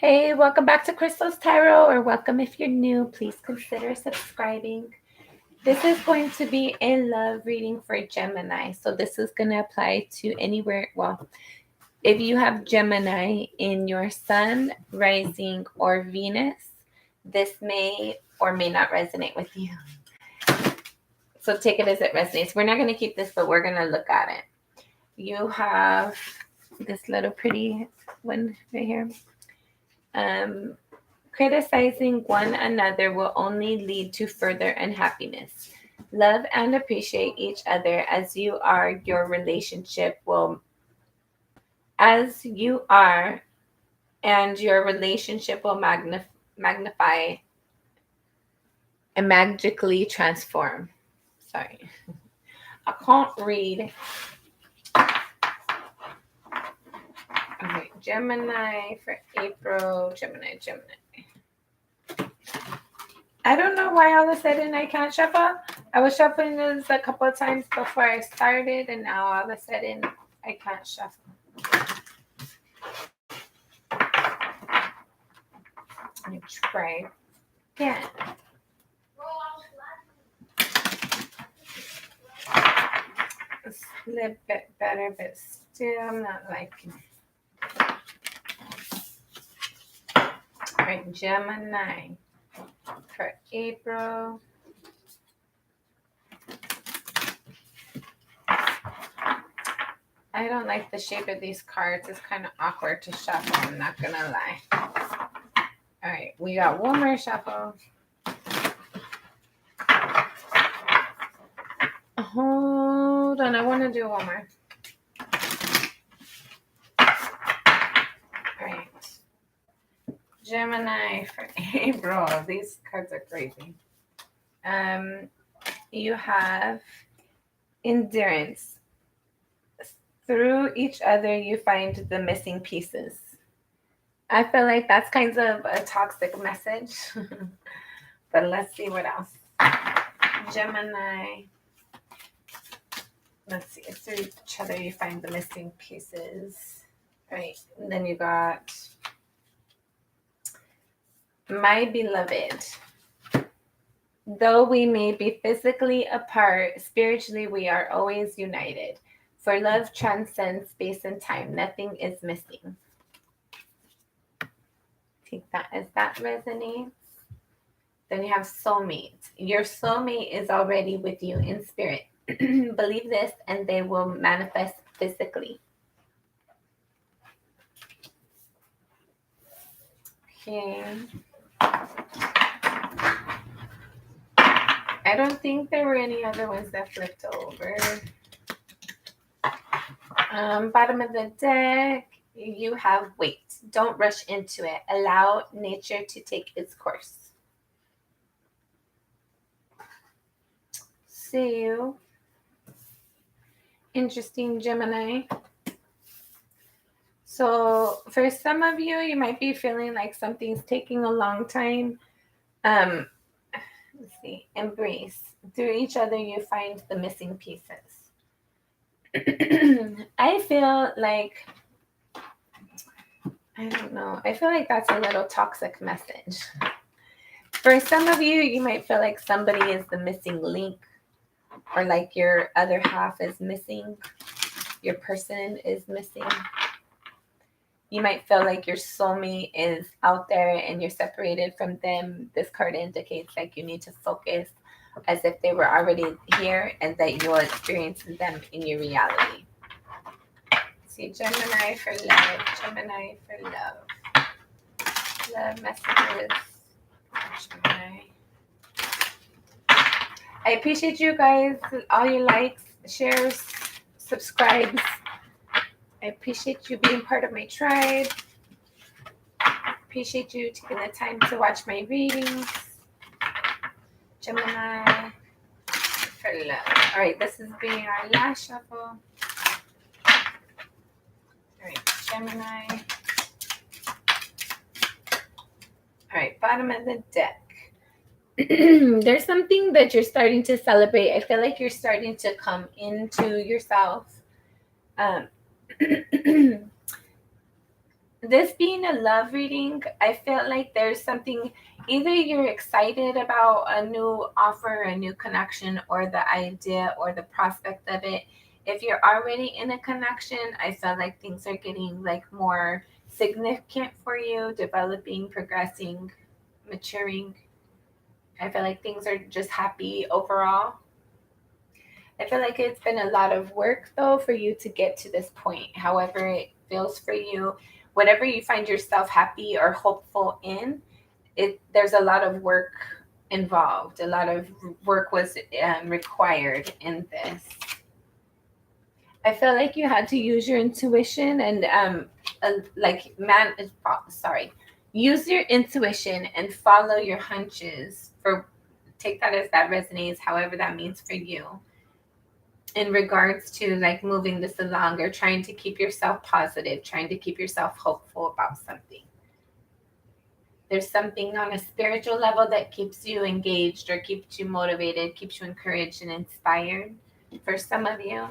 Hey, welcome back to Crystal's Tarot, or welcome if you're new. Please consider subscribing. This is going to be a love reading for Gemini. So this is going to apply to anywhere. Well, if you have Gemini in your sun, rising, or Venus, this may or may not resonate with you. So take it as it resonates. We're not going to keep this, but we're going to look at it. You have this little pretty one right here. Criticizing one another will only lead to further unhappiness. Love and appreciate each other as you are. Your relationship will, as you are, and your relationship will magnify and magically transform. Sorry, I can't read. Okay, Gemini for April. Gemini. I don't know why all of a sudden I can't shuffle. I was shuffling this a couple of times before I started, and now all of a sudden I can't shuffle. Let me try again. It's a little bit better, but still I'm not liking it. All right, Gemini for April. I don't like the shape of these cards. It's kind of awkward to shuffle, I'm not going to lie. All right, we got one more shuffle. Hold on, I want to do one more. All right. Gemini for April. These cards are crazy. You have endurance. Through each other, you find the missing pieces. I feel like that's kind of a toxic message. But let's see what else. Gemini. Let's see. Through each other, you find the missing pieces. All right. And then you got my beloved. Though we may be physically apart, spiritually we are always united. For love transcends space and time. Nothing is missing. Take that as that resonates. Then you have soulmate. Your soulmate is already with you in spirit. Believe this and they will manifest physically. Okay. I don't think there were any other ones that flipped over. Bottom of the deck, you have wait. Don't rush into it. Allow nature to take its course. See you. Interesting, Gemini. So for some of you, you might be feeling like something's taking a long time. Let's see. Embrace. Through each other, you find the missing pieces. I feel like, I don't know. I feel like that's a little toxic message. For some of you, you might feel like somebody is the missing link, or like your other half is missing. Your person is missing. You might feel like your soulmate is out there and you're separated from them. This card indicates like you need to focus as if they were already here and that you'll experience them in your reality. See, Gemini for love. Gemini for love. Love messages. Gemini. I appreciate you guys, all your likes, shares, subscribes. I appreciate you being part of my tribe. I appreciate you taking the time to watch my readings. Gemini for love. All right, this is being our last shuffle. All right, Gemini. All right, bottom of the deck. There's something that you're starting to celebrate. I feel like you're starting to come into yourself. this being a love reading, I feel like there's something, either you're excited about a new offer, a new connection, or the idea or the prospect of it. If you're already in a connection, I feel like things are getting like more significant for you, developing, progressing, maturing. I feel like things are just happy overall. I feel like it's been a lot of work though for you to get to this point. However, it feels for you, whatever you find yourself happy or hopeful in, it there's a lot of work involved. A lot of work was required in this. I feel like you had to use your intuition and sorry, use your intuition and follow your hunches. For take that as that resonates, however that means for you, in regards to like moving this along or trying to keep yourself positive, trying to keep yourself hopeful about something. There's something on a spiritual level that keeps you engaged or keeps you motivated, keeps you encouraged and inspired for some of you.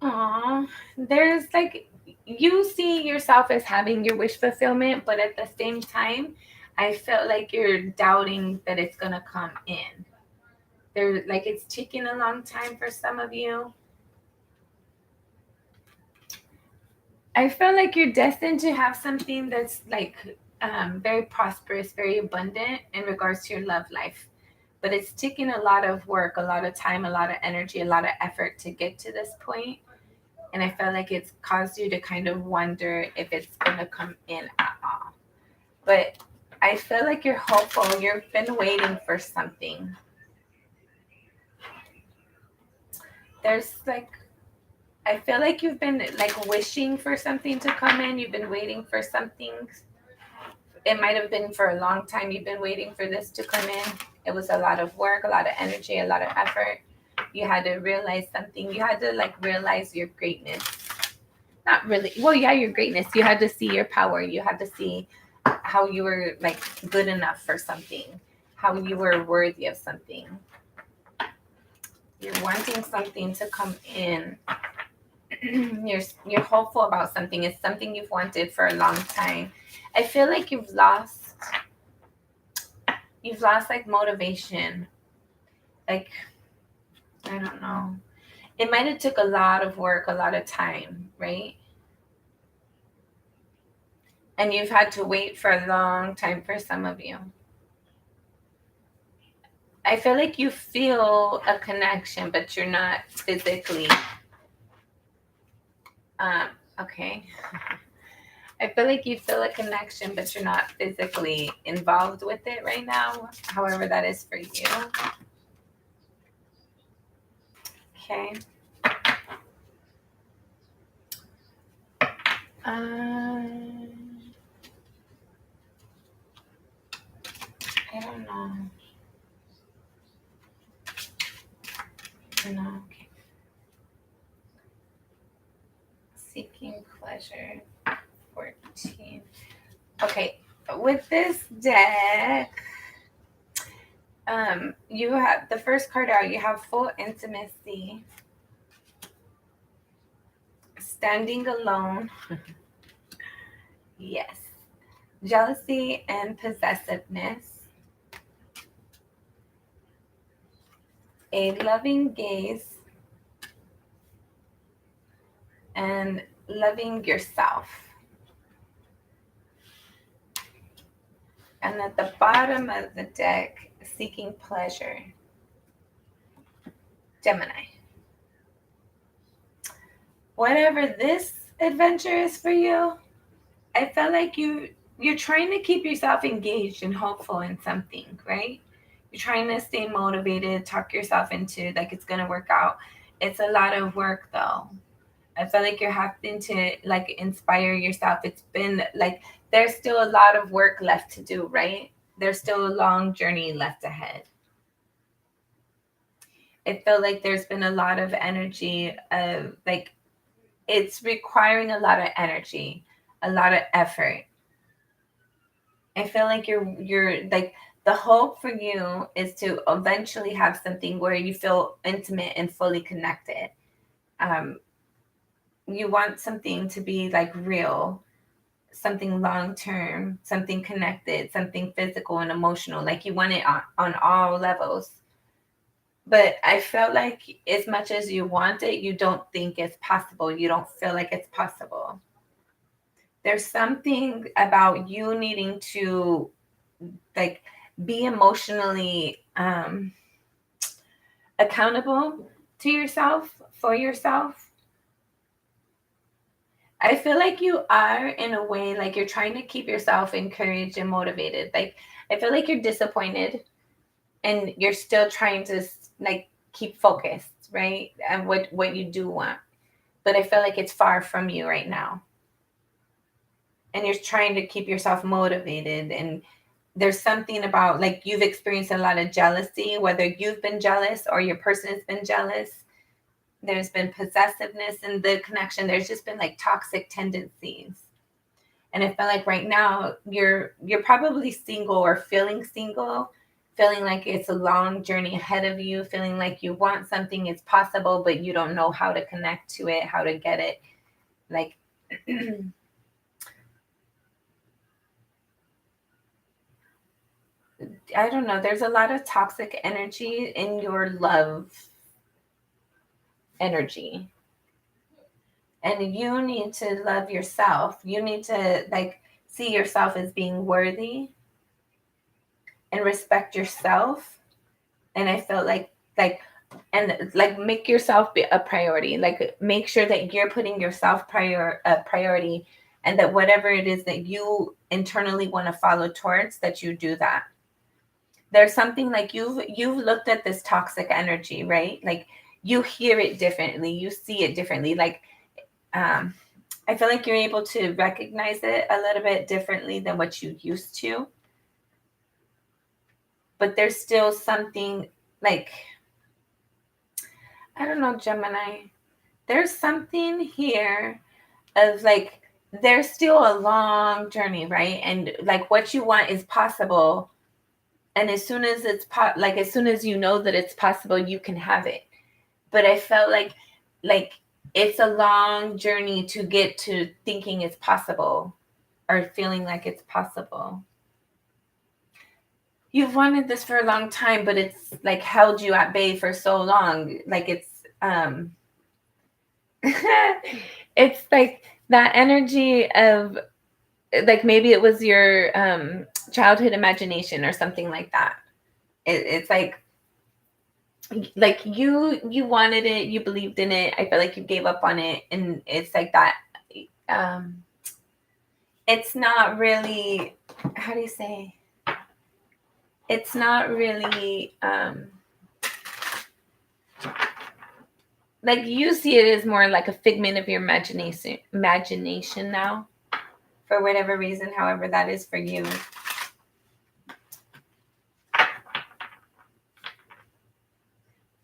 Aw, there's like, you see yourself as having your wish fulfillment, but at the same time, I felt like you're doubting that it's gonna come in. There, like it's taking a long time for some of you. I feel like you're destined to have something that's like very prosperous, very abundant in regards to your love life. But it's taken a lot of work, a lot of time, a lot of energy, a lot of effort to get to this point. And I feel like it's caused you to kind of wonder if it's going to come in at all. But I feel like you're hopeful. You've been waiting for something. There's like, I feel like you've been like wishing for something to come in. You've been waiting for something. It might have been for a long time. You've been waiting for this to come in. It was a lot of work, a lot of energy, a lot of effort. You had to realize something. You had to like realize your greatness. Not really. Well, yeah, your greatness. You had to see your power. You had to see how you were like good enough for something, how you were worthy of something. You're wanting something to come in. You're hopeful about something. It's something you've wanted for a long time. I feel like you've lost like motivation. Like, I don't know. It might have took a lot of work, a lot of time, right? And you've had to wait for a long time for some of you. I feel like you feel a connection, but you're not physically. Um, okay. I feel like you feel a connection, but you're not physically involved with it right now. However, that is for you. Okay. I don't know. No. Okay. Seeking pleasure. 14. Okay. With this deck, you have the first card out. You have full intimacy, standing alone. Yes. Jealousy and possessiveness, a loving gaze, and loving yourself. And at the bottom of the deck, seeking pleasure. Gemini. Whatever this adventure is for you, I felt like you're trying to keep yourself engaged and hopeful in something, right? You're trying to stay motivated, talk yourself into like it's gonna work out. It's a lot of work though. I feel like you're having to like inspire yourself. It's been like there's still a lot of work left to do, right? There's still a long journey left ahead. I feel like there's been a lot of energy of like it's requiring a lot of energy, a lot of effort. I feel like you're like the hope for you is to eventually have something where you feel intimate and fully connected. Um, you want something to be like real, something long term, something connected, something physical and emotional. Like you want it on all levels. But I felt like as much as you want it, you don't think it's possible. You don't feel like it's possible. There's something about you needing to like be emotionally accountable to yourself, for yourself. I feel like you are in a way, like you're trying to keep yourself encouraged and motivated. Like I feel like you're disappointed and you're still trying to like keep focused, right? And what you do want. But I feel like it's far from you right now. And you're trying to keep yourself motivated, and there's something about like you've experienced a lot of jealousy, whether you've been jealous or your person has been jealous. There's been possessiveness in the connection. There's just been like toxic tendencies. And I feel like right now you're probably single or feeling like it's a long journey ahead of you, feeling like you want something, it's possible, but you don't know how to connect to it, how to get it. Like I don't know, there's a lot of toxic energy in your love energy. And you need to love yourself. You need to like see yourself as being worthy and respect yourself. And I felt like and like make yourself be a priority. Like make sure that you're putting yourself a priority, and that whatever it is that you internally want to follow towards, that you do that. There's something like you've looked at this toxic energy, right? Like you hear it differently, you see it differently. Like um I feel like you're able to recognize it a little bit differently than what you used to. But there's still something like, I don't know, Gemini. There's something here of like, there's still a long journey, right? And like what you want is possible. And as soon as like as soon as you know that it's possible, you can have it. But I felt like it's a long journey to get to thinking it's possible or feeling like it's possible. You've wanted this for a long time, but it's like held you at bay for so long. Like um it's like that energy of like maybe it was your childhood imagination or something like that. It's like you wanted it, you believed in it. I feel like you gave up on it, and it's like that. Um, it's not really, how do you say? It's not really like you see it as more like a figment of your imagination now, for whatever reason, however that is for you.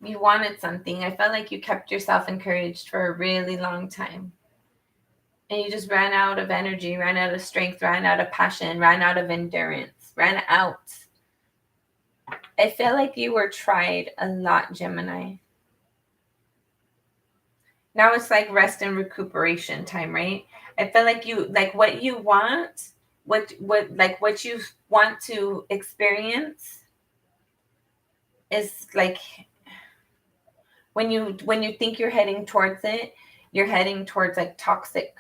You wanted something. I felt like you kept yourself encouraged for a really long time. And you just ran out of energy, ran out of strength, ran out of passion, ran out of endurance, ran out. I feel like you were tried a lot, Gemini. Now it's like rest and recuperation time, right? I feel like you like what you want, what you want to experience is like when you think you're heading towards it, you're heading towards like toxic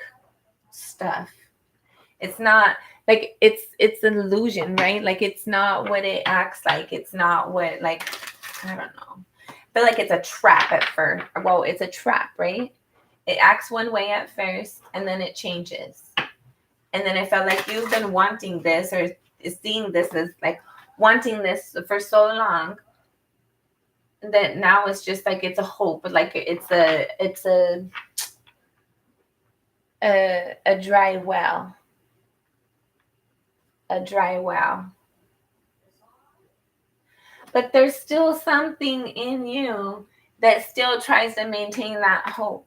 stuff. It's not like it's an illusion, right? Like it's not what it acts like. It's not what like I don't know. I feel like it's a trap at first. Well, it's a trap, right? It acts one way at first and then it changes. And then I felt like you've been wanting this or seeing this as like wanting this for so long that now it's just like it's a hope, like it's a dry well, a dry well. But there's still something in you that still tries to maintain that hope.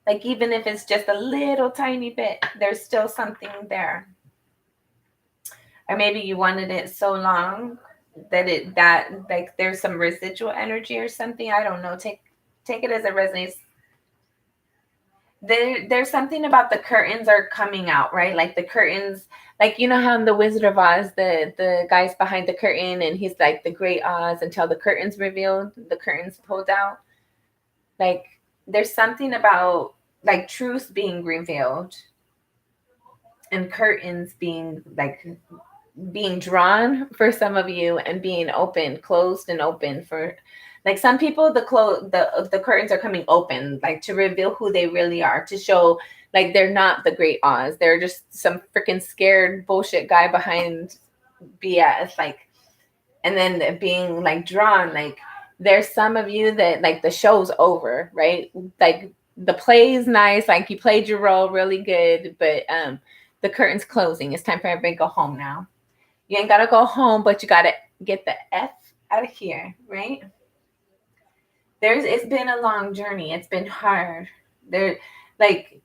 Like even if it's just a little tiny bit, there's still something there. Or maybe you wanted it so long that like there's some residual energy or something. I don't know. Take it as it resonates. there's something about the curtains are coming out, right? Like the curtains, like you know how in the Wizard of Oz, the guy's behind the curtain and he's like the Great Oz until the curtains revealed, the curtains pulled out. Like there's something about like truth being revealed and curtains being like being drawn for some of you and being open, closed and open for like some people the curtains are coming open like to reveal who they really are, to show like they're not the Great Oz. They're just some freaking scared bullshit guy behind BS like, and then being like drawn like there's some of you that like the show's over, right? Like the play's nice, like you played your role really good, but the curtain's closing. It's time for everybody to go home now. You ain't gotta go home, but you gotta get the F out of here, right? It's been a long journey. It's been hard. Like,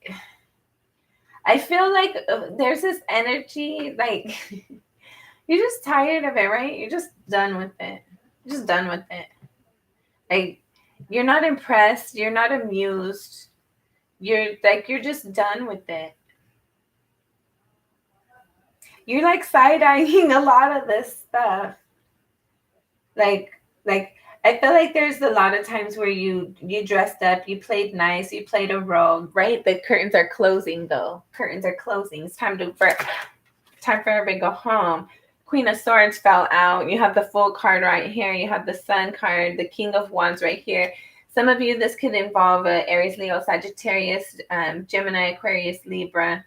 I feel like there's this energy, like, you're just tired of it, right? You're just done with it. You're just done with it. Like, you're not impressed. You're not amused. You're just done with it. You're like side-eyeing a lot of this stuff. Like I feel like there's a lot of times where you dressed up, you played nice, you played a role, right? The curtains are closing though. Curtains are closing. It's time for everybody to go home. Queen of Swords fell out. You have the Fool card right here. You have the Sun card, the King of Wands right here. Some of you, this could involve a Aries, Leo, Sagittarius, Gemini, Aquarius, Libra.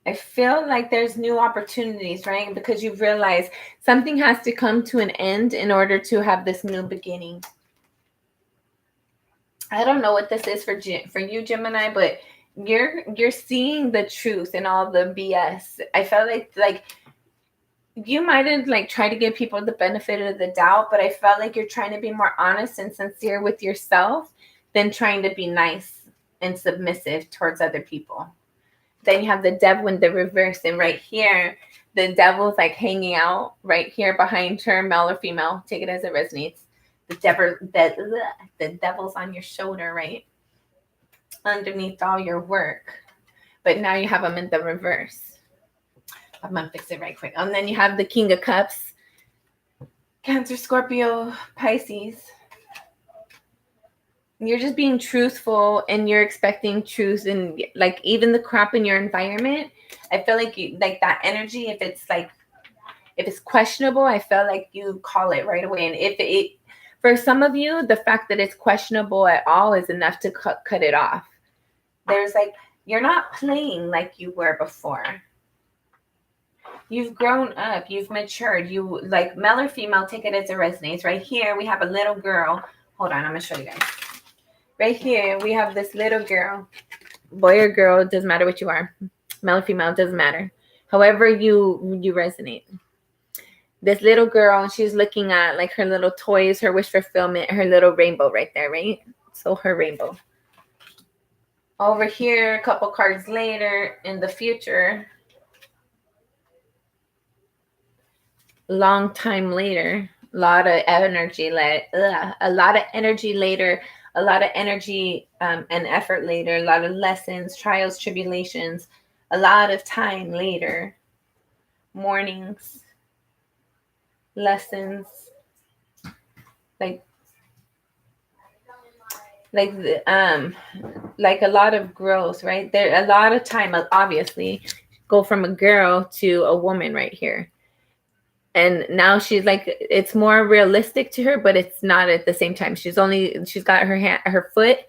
I feel like there's new opportunities, right? Because you've realized something has to come to an end in order to have this new beginning. I don't know what this is for you, Gemini, but you're seeing the truth in all the BS. I felt like you might have like tried to give people the benefit of the doubt, but I felt like you're trying to be more honest and sincere with yourself than trying to be nice and submissive towards other people. Then you have the devil in the reverse, and right here, the devil's like hanging out right here behind her, male or female. Take it as it resonates. The devil's on your shoulder, right? Underneath all your work. But now you have them in the reverse. I'm going to fix it right quick. And then you have the King of Cups. Cancer, Scorpio, Pisces. You're just being truthful and you're expecting truth, and like even the crap in your environment. I feel like you like that energy. If it's questionable, I feel like you call it right away. And if it for some of you, the fact that it's questionable at all is enough to cut it off. There's like you're not playing like you were before. You've grown up. You've matured. You like male or female. Take it as it resonates. Right here, we have a little girl. Hold on, I'm gonna show you guys. Right here, we have this little girl, boy or girl, doesn't matter what you are, male or female, doesn't matter. However you resonate. This little girl, she's looking at like her little toys, her wish fulfillment, her little rainbow right there, right? So her rainbow. Over here, a couple cards later, in the future, long time later, a lot of energy, a lot of energy later. A lot of energy and effort later, a lot of lessons, trials, tribulations, a lot of time later, mornings, lessons, like a lot of growth, right? There a lot of time, obviously, go from a girl to a woman right here. And now she's like, it's more realistic to her, but it's not at the same time. She's got her foot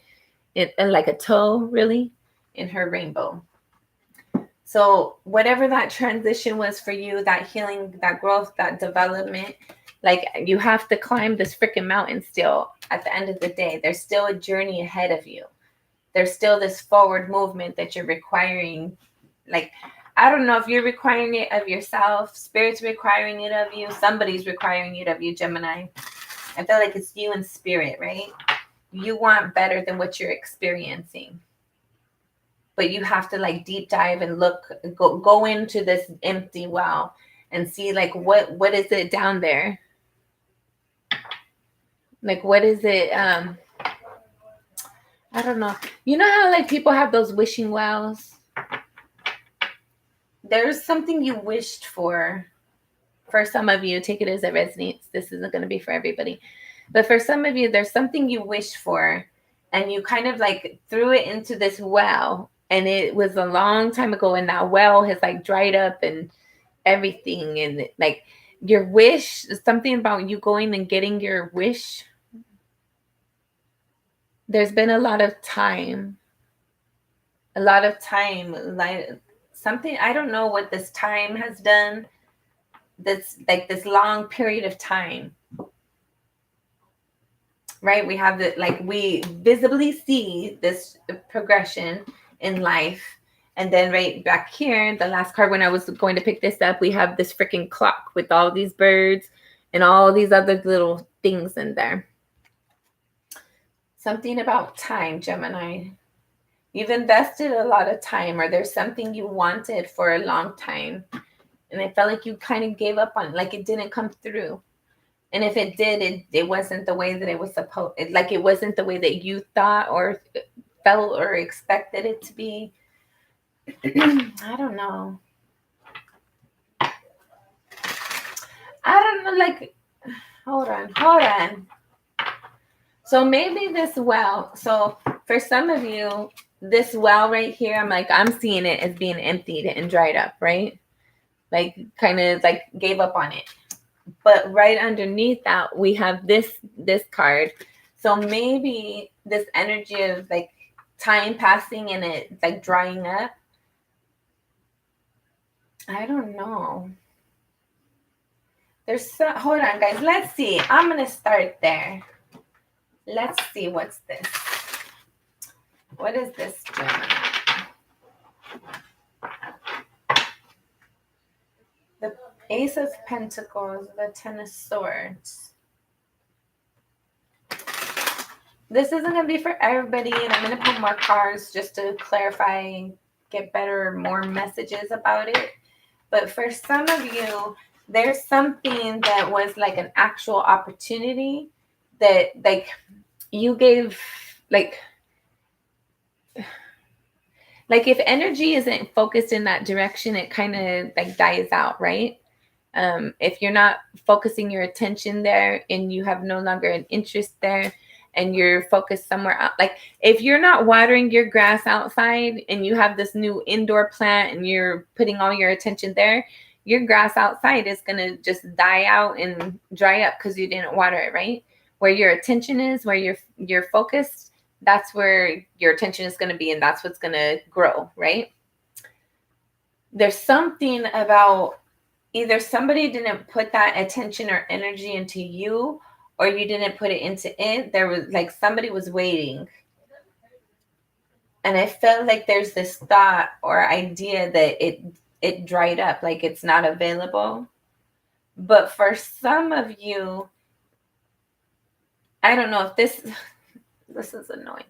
and like a toe really in her rainbow. So whatever that transition was for you, that healing, that growth, that development, like you have to climb this freaking mountain still. At the end of the day, there's still a journey ahead of you. There's still this forward movement that you're requiring. Like, I don't know if you're requiring it of yourself, Spirit's requiring it of you, somebody's requiring it of you, Gemini. I feel like it's you and Spirit, right? You want better than what you're experiencing. But you have to like deep dive and go into this empty well and see like what is it down there? Like what is it I don't know. You know how like people have those wishing wells? There's something you wished for. For some of you, take it as it resonates. This isn't going to be for everybody. But for some of you, there's something you wished for, and you kind of like threw it into this well. And it was a long time ago, and that well has like dried up and everything. And like your wish, something about you going and getting your wish. There's been a lot of time. Like something, I don't know what this time has done. That's like this long period of time, right? We have the, like, we visibly see this progression in life. And then right back here, the last card, when I was going to pick this up, we have this freaking clock with all these birds and all these other little things in there. Something about time, Gemini. You've invested a lot of time, or there's something you wanted for a long time. And I felt like you kind of gave up on it, like it didn't come through. And if it did, it wasn't the way that it was supposed, like it wasn't the way that you thought or felt or expected it to be. I don't know. Like, hold on. So maybe this well, so for some of you, this well right here, I'm seeing it as being emptied and dried up, right? Like kind of like gave up on it. But right underneath that, we have this card. So maybe this energy of like time passing and it like drying up. I don't know. Hold on, guys. Let's see. I'm going to start there. Let's see. What's this? What is this, Gemini? The Ace of Pentacles, the Ten of Swords. This isn't going to be for everybody, and I'm going to put more cards just to clarify, get better, more messages about it. But for some of you, there's something that was like an actual opportunity that like you gave, like if energy isn't focused in that direction, it kind of like dies out, right? If you're not focusing your attention there and you have no longer an interest there and you're focused somewhere out, like if you're not watering your grass outside and you have this new indoor plant and you're putting all your attention there, your grass outside is going to just die out and dry up because you didn't water it, right? Where your attention is, where you're focused, that's where your attention is going to be, and that's what's going to grow, right? There's something about either somebody didn't put that attention or energy into you, or you didn't put it into it. There was like somebody was waiting. And I felt like there's this thought or idea that it dried up, like it's not available. But for some of you, I don't know if this is annoying.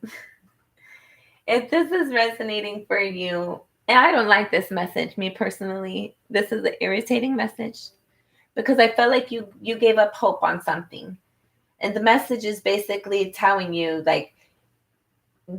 If this is resonating for you, and I don't like this message, me personally, this is an irritating message because I felt like you gave up hope on something. And the message is basically telling you like,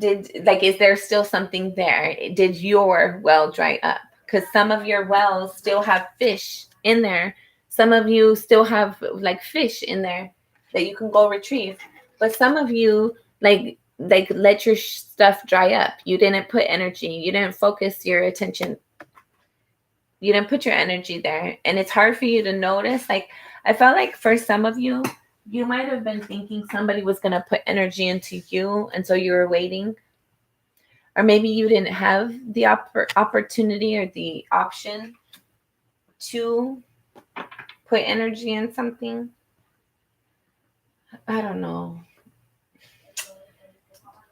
is there still something there? Did your well dry up? Because some of your wells still have fish in there. Some of you still have like fish in there that you can go retrieve. But some of you like let your stuff dry up. You didn't put energy. You didn't focus your attention. You didn't put your energy there. And it's hard for you to notice. Like I felt like for some of you, you might have been thinking somebody was going to put energy into you. And so you were waiting. Or maybe you didn't have the opportunity or the option to put energy in something. I don't know.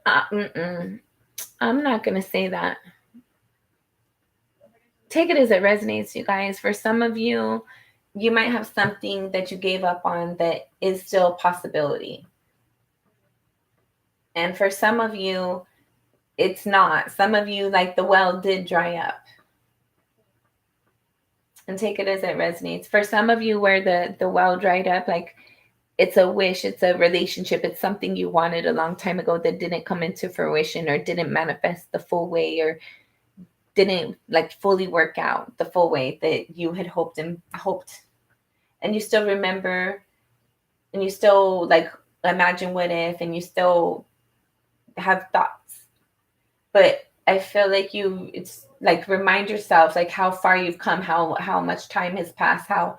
I'm not going to say that. Take it as it resonates, you guys. For some of you, you might have something that you gave up on that is still a possibility. And for some of you, it's not. Some of you, like the well did dry up. And take it as it resonates. For some of you where the well dried up, like it's a wish, it's a relationship, it's something you wanted a long time ago that didn't come into fruition or didn't manifest the full way or didn't like fully work out the full way that you had hoped. And you still remember and you still like imagine what if and you still have thoughts. But I feel like it's like remind yourself like how far you've come, how much time has passed, how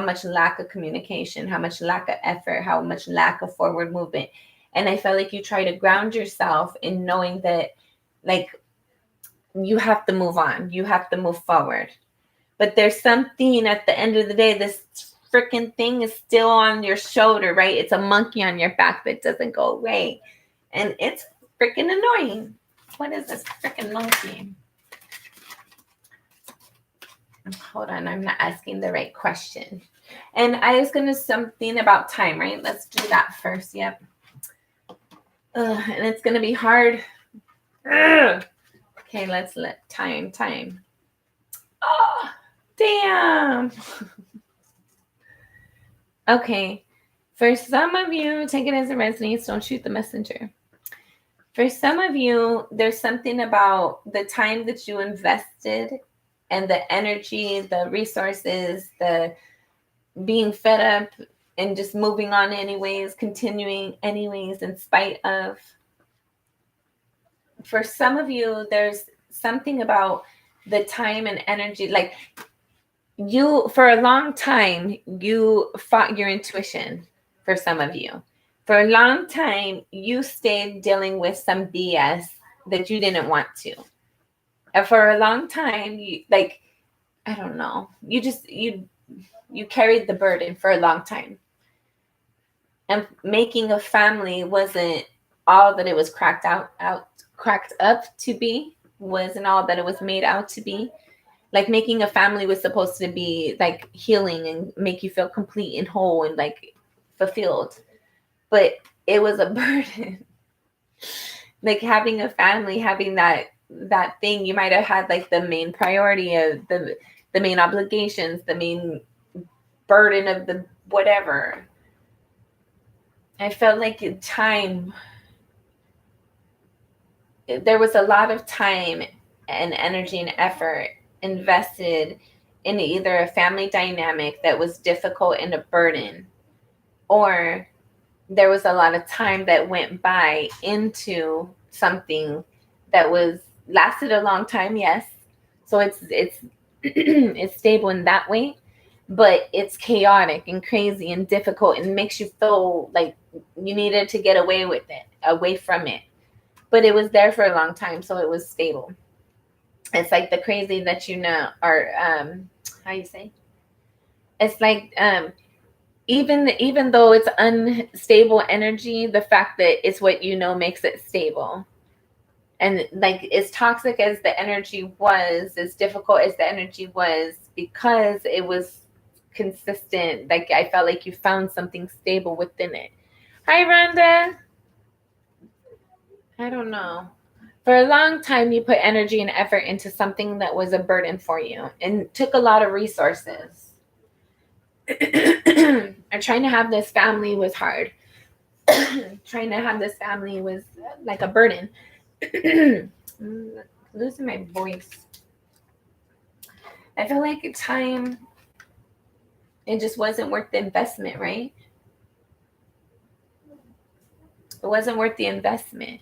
much lack of communication, how much lack of effort, how much lack of forward movement. And I felt like you try to ground yourself in knowing that like you have to move on, you have to move forward. But there's something at the end of the day, this freaking thing is still on your shoulder, right? It's a monkey on your back that doesn't go away. And it's freaking annoying. What is this freaking monkey? Hold on, I'm not asking the right question. And I was going to something about time, right? Let's do that first. Yep. And it's going to be hard. Ugh. Okay, let's let time. Oh, damn. Okay. For some of you, take it as it resonates. Don't shoot the messenger. For some of you, there's something about the time that you invested and the energy, the resources, the being fed up and just moving on anyways, continuing anyways, in spite of. For some of you, there's something about the time and energy. Like you, for a long time, you fought your intuition. For some of you, for a long time, you stayed dealing with some BS that you didn't want to. And for a long time, you like, I don't know, you carried the burden for a long time. And making a family wasn't all that it was cracked up to be, wasn't all that it was made out to be. Like making a family was supposed to be like healing and make you feel complete and whole and like fulfilled. But it was a burden. Like having a family, having that thing, you might have had like the main priority of the main obligations, the main burden of the whatever. I felt like there was a lot of time and energy and effort invested in either a family dynamic that was difficult and a burden, or there was a lot of time that went by into something that lasted a long time. Yes. So it's it's stable in that way, but it's chaotic and crazy and difficult and makes you feel like you needed to get away from it. But it was there for a long time, so it was stable. It's like the crazy that or how you say? It's like even though it's unstable energy, the fact that it's what makes it stable. And like as toxic as the energy was, as difficult as the energy was, because it was consistent, like I felt like you found something stable within it. Hi, Rhonda. I don't know. For a long time, you put energy and effort into something that was a burden for you and took a lot of resources. And trying to have this family was hard. Trying to have this family was like a burden. I'm losing my voice. I feel like time, it just wasn't worth the investment, right? It wasn't worth the investment.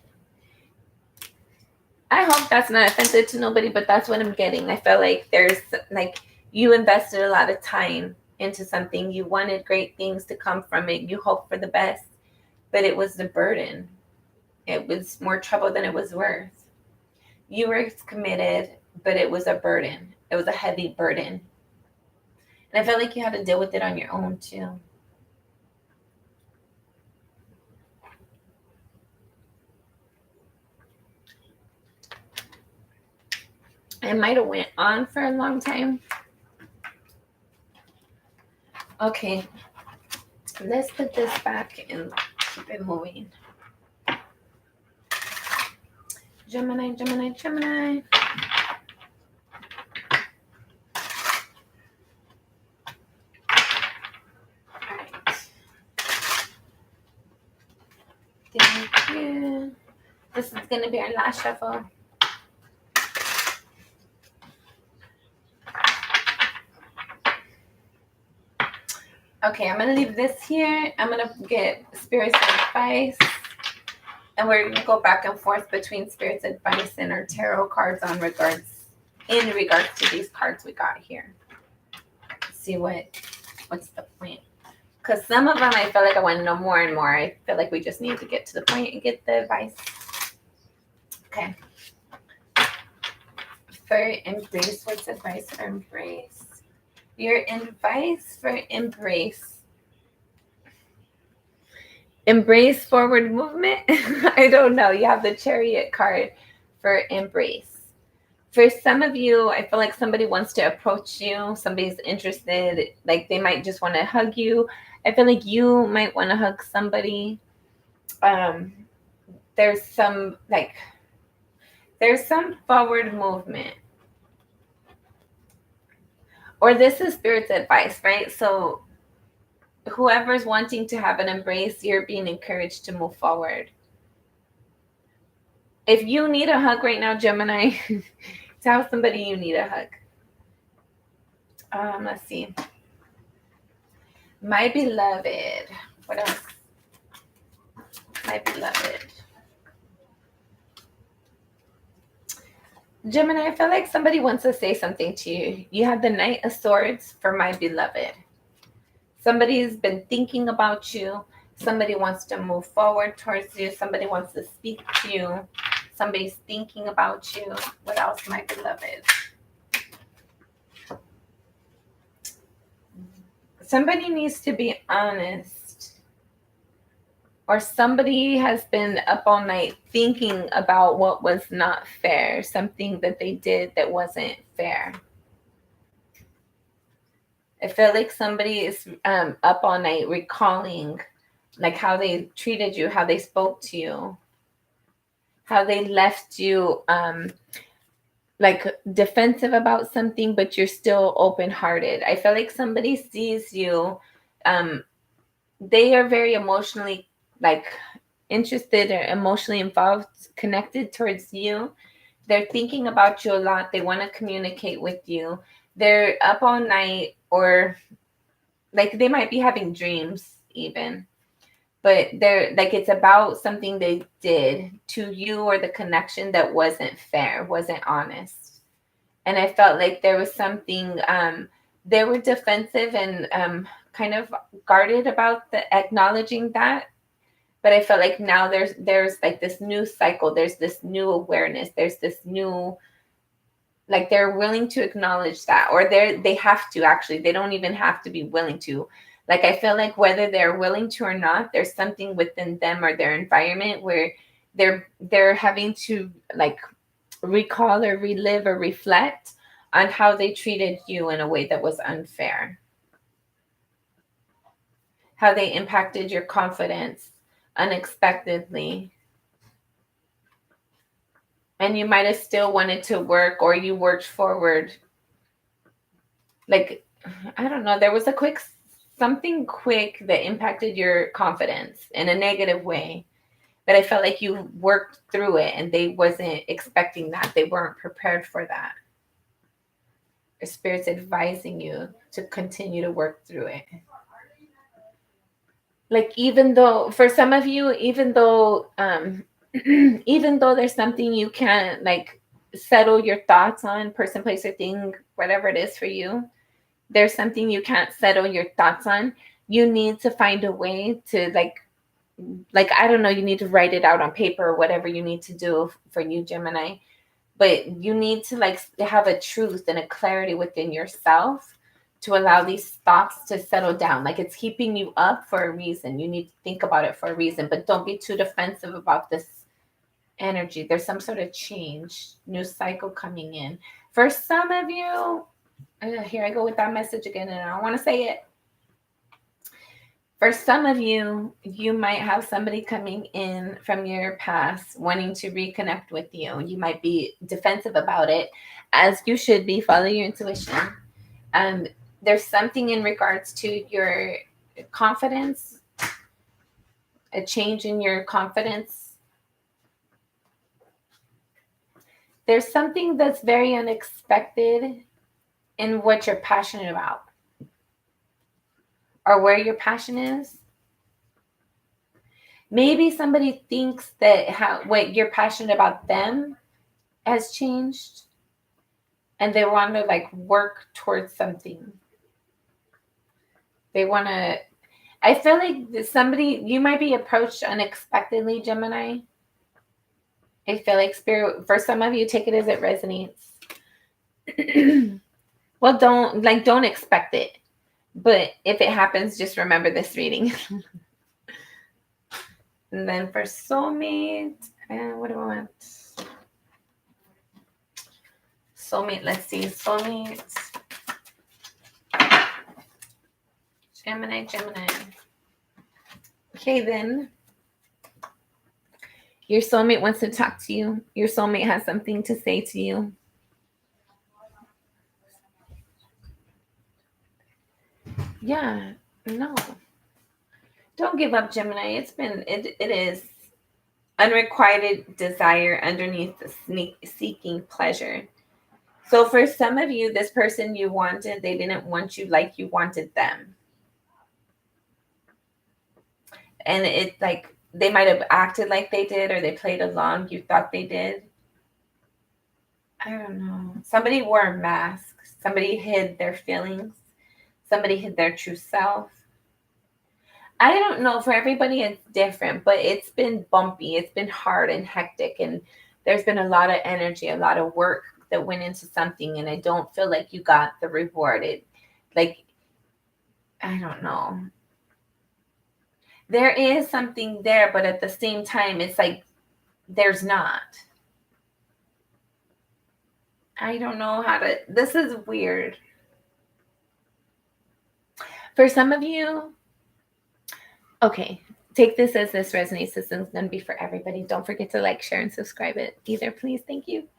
I hope that's not offensive to nobody, but that's what I'm getting. I felt like there's like you invested a lot of time into something. You wanted great things to come from it. You hoped for the best, but it was the burden. It was more trouble than it was worth. You were committed, but it was a burden. It was a heavy burden. And I felt like you had to deal with it on your own too. It might have went on for a long time. Okay, let's put this back and keep it moving. Gemini. All right. going to be our last shuffle. Okay, I'm going to leave this here. I'm going to get Spirit's advice. And we're going to go back and forth between Spirit's advice and our tarot cards in regards to these cards we got here. Let's see what's the point. Because some of them I feel like I want to know more and more. I feel like we just need to get to the point and get the advice. Okay. For embrace, what's advice for embrace? Your advice for embrace. Embrace forward movement? I don't know. You have the Chariot card for embrace. For some of you, I feel like somebody wants to approach you. Somebody's interested. Like they might just want to hug you. I feel like you might want to hug somebody. There's some forward movement. Or this is Spirit's advice, right? So whoever's wanting to have an embrace, you're being encouraged to move forward. If you need a hug right now, Gemini, tell somebody you need a hug. Let's see. My beloved. What else? My beloved. Gemini, I feel like somebody wants to say something to you. You have the Knight of Swords for my beloved. Somebody's been thinking about you. Somebody wants to move forward towards you. Somebody wants to speak to you. Somebody's thinking about you. What else, my beloved? Somebody needs to be honest. Or somebody has been up all night thinking about what was not fair. Something that they did that wasn't fair. I feel like somebody is up all night recalling like how they treated you, how they spoke to you, how they left you like defensive about something, but you're still open-hearted. I feel like somebody sees you. They are very emotionally like interested or emotionally involved, connected towards you. They're thinking about you a lot. They want to communicate with you. They're up all night, or like they might be having dreams even, but they're like it's about something they did to you or the connection that wasn't fair, wasn't honest. And I felt like there was something they were defensive and kind of guarded about the acknowledging that. But I felt like now there's like this new cycle, there's this new awareness, there's this new, like they're willing to acknowledge that, or they have to. Actually, they don't even have to be willing to. Like I feel like whether they're willing to or not, there's something within them or their environment where they're having to like recall or relive or reflect on how they treated you in a way that was unfair, how they impacted your confidence unexpectedly. And you might have still wanted to work, or you worked forward. Like, I don't know, there was something quick that impacted your confidence in a negative way. But I felt like you worked through it and they wasn't expecting that. They weren't prepared for that. Your Spirit's advising you to continue to work through it. Like, even though, for some of you, even though there's something you can't like settle your thoughts on, person, place, or thing, whatever it is for you, there's something you can't settle your thoughts on. You need to find a way to like I don't know, you need to write it out on paper or whatever you need to do for you, Gemini. But you need to like have a truth and a clarity within yourself to allow these thoughts to settle down. Like it's keeping you up for a reason. You need to think about it for a reason, but don't be too defensive about this energy. There's some sort of change, new cycle coming in. For some of you, here I go with that message again, and I don't want to say it. For some of you, you might have somebody coming in from your past wanting to reconnect with you. You might be defensive about it, as you should be. Follow your intuition. There's something in regards to your confidence, a change in your confidence. there's something that's very unexpected in what you're passionate about or where your passion is. Maybe somebody thinks that what you're passionate about them has changed and they want to like work towards something. They want to, I feel like somebody, you might be approached unexpectedly, Gemini. I feel like spirit, for some of you, take it as it resonates. Well, don't expect it. But if it happens, just remember this reading. And then for soulmate, what do I want? Soulmate, let's see. Soulmate. Gemini. Okay, then. Your soulmate wants to talk to you. Your soulmate has something to say to you. Yeah, no. Don't give up, Gemini. It is unrequited desire underneath the seeking pleasure. So for some of you, this person you wanted, they didn't want you like you wanted them. And it's like they might have acted like they did, or they played along. You thought they did. I don't know. Somebody wore a mask. Somebody hid their feelings. Somebody hid their true self. I don't know. For everybody, it's different, but it's been bumpy. It's been hard and hectic. And there's been a lot of energy, a lot of work that went into something. And I don't feel like you got the reward. I don't know. There is something there, but at the same time, it's like there's not. I don't know how to, this is weird. For some of you, okay, take this as this resonates. This is going to be for everybody. Don't forget to like, share, and subscribe it either, please. Thank you.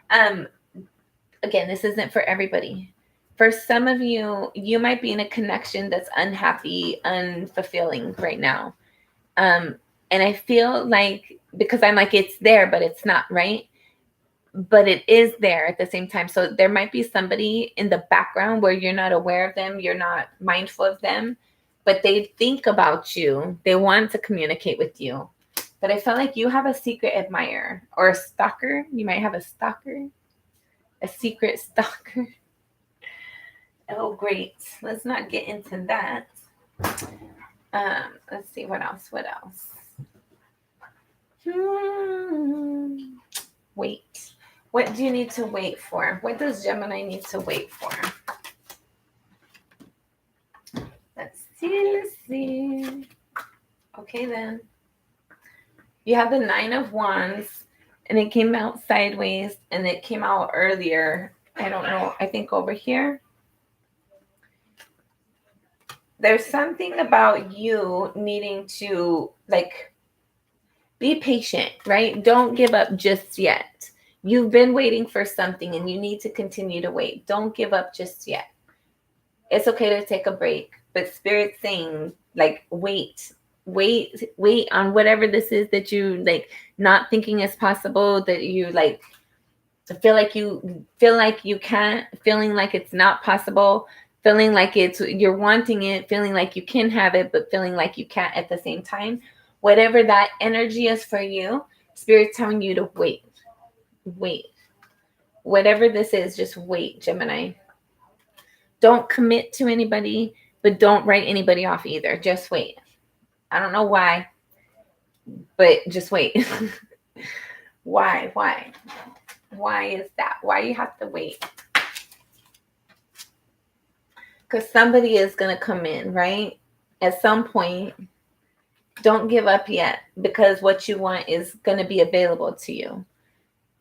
Again, this isn't for everybody. For some of you, you might be in a connection that's unhappy, unfulfilling right now. And I feel like, because I'm like, it's there, but it's not, right? But it is there at the same time. So there might be somebody in the background where you're not aware of them. You're not mindful of them, but they think about you. They want to communicate with you. But I feel like you have a secret admirer or a stalker. You might have a stalker, a secret stalker. Oh, great. Let's not get into that. Let's see. What else? Wait. What do you need to wait for? What does Gemini need to wait for? Let's see. Okay, then. You have the 9 of Wands, and it came out sideways, and it came out earlier. I don't know. I think over here. There's something about you needing to, like, be patient, right? Don't give up just yet. You've been waiting for something and you need to continue to wait. Don't give up just yet. It's okay to take a break, but Spirit's saying, like, wait on whatever this is that you, like, not thinking is possible, that you, like, feel like you can't, feeling like it's not possible, feeling like you're wanting it, feeling like you can have it, but feeling like you can't at the same time. Whatever that energy is for you, Spirit's telling you to wait. Whatever this is, just wait, Gemini. Don't commit to anybody, but don't write anybody off either. Just wait. I don't know why, but just wait. Why is that? Why you have to wait? Because somebody is going to come in, right? At some point. Don't give up yet, because what you want is going to be available to you.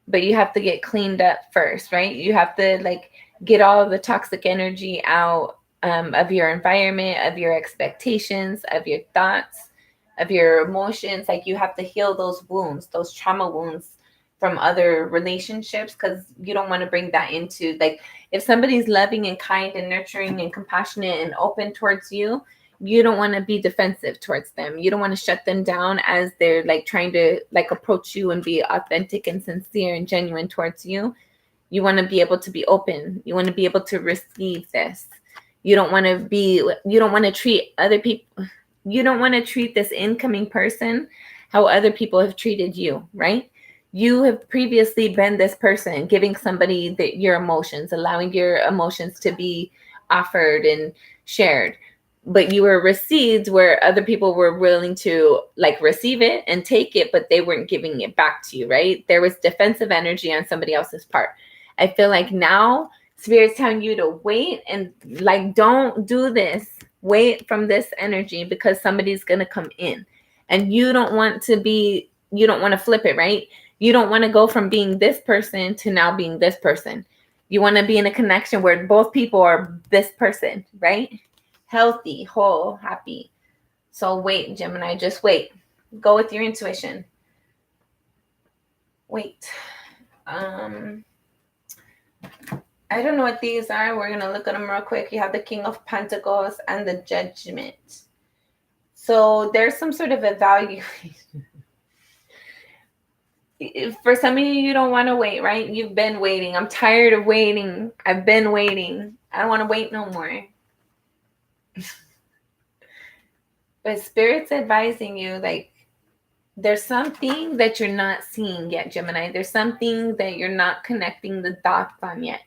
But you have to get cleaned up first, right? You have to, like, get all of the toxic energy out of your environment, of your expectations, of your thoughts, of your emotions. Like, you have to heal those wounds, those trauma wounds from other relationships, because you don't want to bring that into, like, if somebody's loving and kind and nurturing and compassionate and open towards you, you don't want to be defensive towards them. You don't want to shut them down as they're like trying to like approach you and be authentic and sincere and genuine towards you. You want to be able to be open. You want to be able to receive this. You don't want to treat other people, you don't want to treat this incoming person how other people have treated you, right? You have previously been this person, giving somebody your emotions, allowing your emotions to be offered and shared. But you were received where other people were willing to like receive it and take it, but they weren't giving it back to you, right? There was defensive energy on somebody else's part. I feel like now Spirit's telling you to wait and like, don't do this. Wait from this energy because somebody's going to come in and you don't want to flip it, right? You don't want to go from being this person to now being this person. You want to be in a connection where both people are this person, right? Healthy, whole, happy. So wait, Gemini, just wait. Go with your intuition. Wait. I don't know what these are. We're going to look at them real quick. You have the King of Pentacles and the Judgment. So there's some sort of evaluation. For some of you, you don't want to wait, right? You've been waiting. I'm tired of waiting. I've been waiting. I don't want to wait no more. But Spirit's advising you, like, there's something that you're not seeing yet, Gemini. There's something that you're not connecting the dots on yet.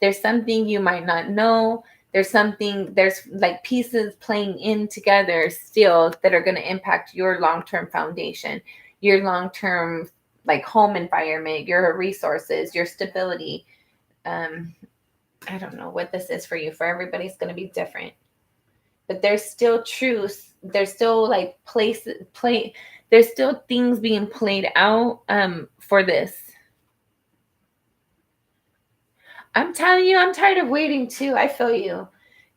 There's something you might not know. There's like pieces playing in together still that are going to impact your long-term foundation, your long-term like home environment, your resources, your stability. I don't know what this is for you. For everybody's going to be different. But there's still truth. There's still like there's still things being played out for this. I'm telling you, I'm tired of waiting too. I feel you.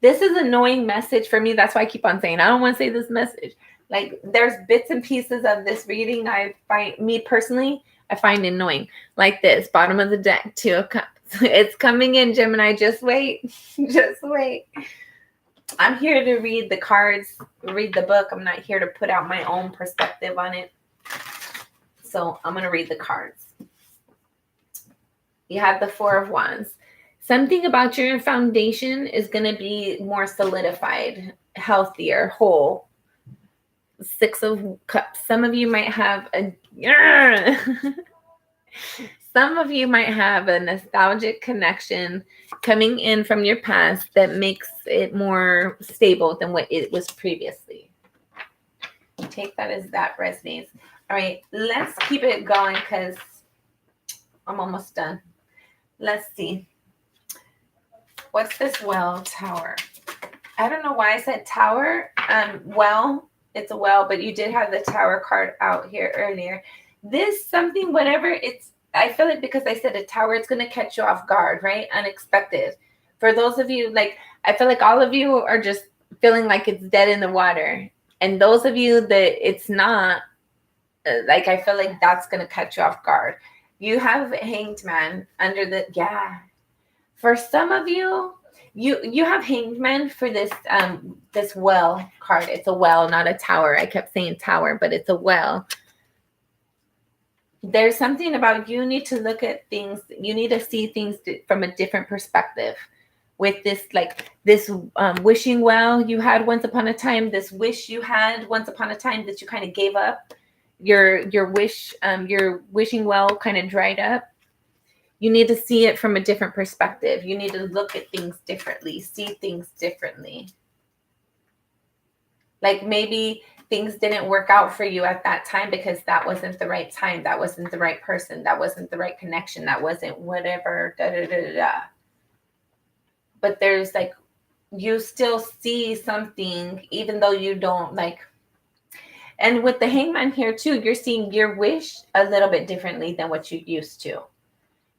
This is an annoying message for me. That's why I keep on saying, I don't want to say this message. Like there's bits and pieces of this reading I find annoying. Like this, bottom of the deck, 2 of Cups. It's coming in, Gemini. Just wait. Just wait. I'm here to read the cards, read the book. I'm not here to put out my own perspective on it. So I'm going to read the cards. You have the 4 of Wands. Something about your foundation is going to be more solidified, healthier, whole. 6 of Cups. Some of you might have some of you might have a nostalgic connection coming in from your past that makes it more stable than what it was previously. Take that as that resonates. All right, let's keep it going because I'm almost done. Let's see. What's this well tower? I don't know why I said tower. Well, it's a well, but you did have the tower card out here earlier. This something, whatever, I feel like because I said a tower, it's going to catch you off guard, right? Unexpected. For those of you, like, I feel like all of you are just feeling like it's dead in the water. And those of you that it's not, like, I feel like that's going to catch you off guard. You have Hanged Man under the, yeah. For some of you, you have Hanged Man for this this well card. It's a well, not a tower. I kept saying tower, but it's a well. There's something about you need to look at things. You need to see things from a different perspective. With this, like this wishing well you had once upon a time, this wish you had once upon a time that you kind of gave up. Your wish, your wishing well kind of dried up. You need to see it from a different perspective. You need to look at things differently, see things differently. Like maybe things didn't work out for you at that time because that wasn't the right time. That wasn't the right person. That wasn't the right connection. That wasn't whatever, da, da, da, da, da. But there's like, you still see something, even though you don't like. And with the Hangman here too, you're seeing your wish a little bit differently than what you used to.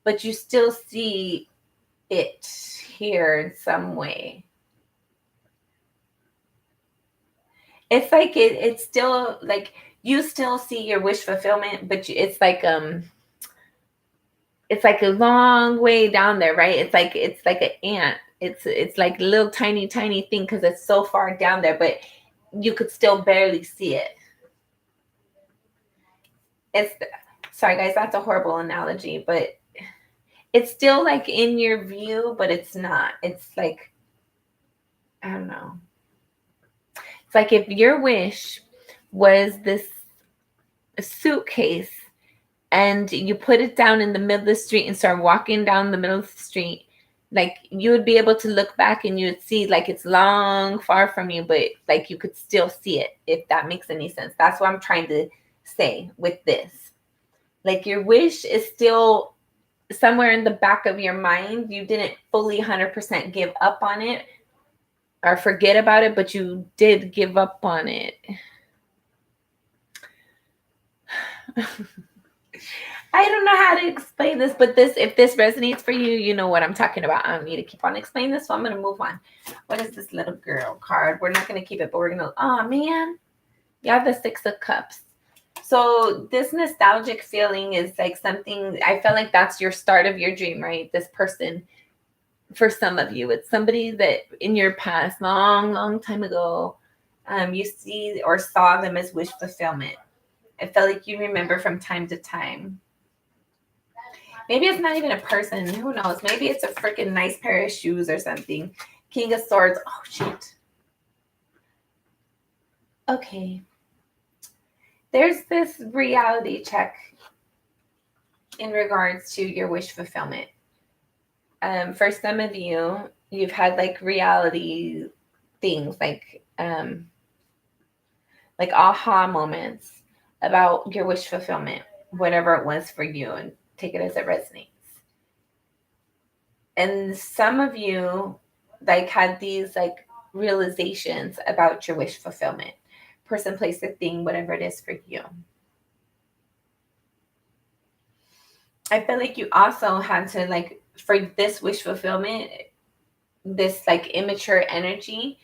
But you still see it here in some way. It's like it's still like you still see your wish fulfillment, but it's like a long way down there, right? It's like an ant. It's like a little tiny thing because it's so far down there, but you could still barely see it. It's sorry guys, that's a horrible analogy, but it's still like in your view, but it's not. It's like, I don't know. It's like if your wish was this suitcase and you put it down in the middle of the street and start walking down the middle of the street, like you would be able to look back and you would see like it's long far from you, but like you could still see it, if that makes any sense. That's what I'm trying to say with this. Like your wish is still somewhere in the back of your mind. You didn't fully 100% give up on it or forget about it, but you did give up on it. I don't know how to explain this, but if this resonates for you, you know what I'm talking about. I don't need to keep on explaining this, so I'm going to move on. What is this little girl card? We're not going to keep it, but we're going to, oh man. You have the 6 of Cups. So this nostalgic feeling is like something, I feel like that's your start of your dream, right? This person, for some of you, it's somebody that in your past, long time ago, you see or saw them as wish fulfillment. I feel like you remember from time to time. Maybe it's not even a person. Who knows? Maybe it's a freaking nice pair of shoes or something. King of Swords. Oh, shit. Okay. There's this reality check in regards to your wish fulfillment. For some of you, you've had like reality things, like aha moments about your wish fulfillment, whatever it was for you, and take it as it resonates. And some of you like had these like realizations about your wish fulfillment. Person, place, or thing, whatever it is for you. I feel like you also had to, like, for this wish fulfillment, this like immature energy,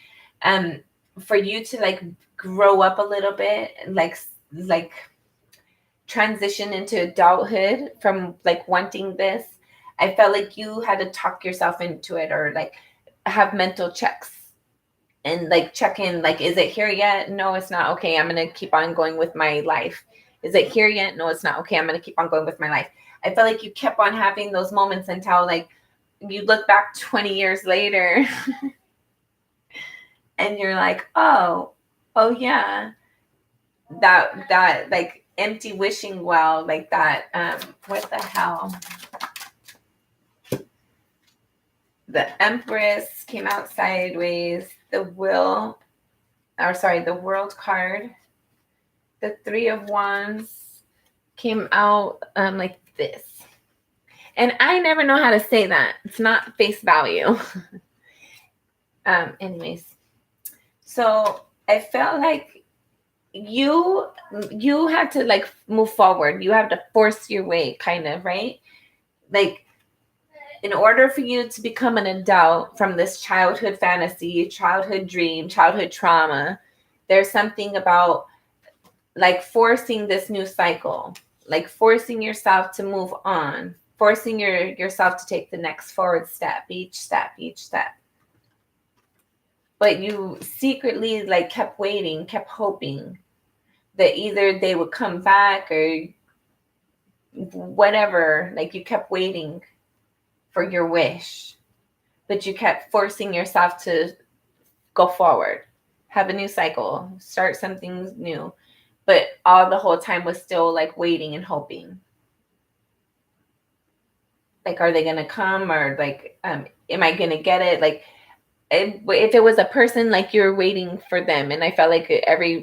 for you to like grow up a little bit, like transition into adulthood from like wanting this. I felt like you had to talk yourself into it, or like have mental checks and like check in, like, is it here yet? No, it's not. Okay, I'm gonna keep on going with my life. Is it here yet? No, it's not. Okay, I'm gonna keep on going with my life. I felt like you kept on having those moments until like you look back 20 years later and you're like, oh yeah, that like empty wishing well, like that, what the hell? The Empress came out sideways. The World card. The 3 of Wands came out like this. And I never know how to say that. It's not face value. Anyways. So I felt like you had to like move forward. You have to force your way, kind of, right? Like, in order for you to become an adult from this childhood fantasy, childhood dream, childhood trauma, there's something about like forcing this new cycle, like forcing yourself to move on, forcing yourself to take the next forward step, each step. But you secretly like kept waiting, kept hoping that either they would come back or whatever. Like you kept waiting for your wish, but you kept forcing yourself to go forward, have a new cycle, start something new, but all the whole time was still like waiting and hoping. Like, are they gonna come, or like, am I gonna get it? Like, if it was a person, like you're waiting for them, and I felt like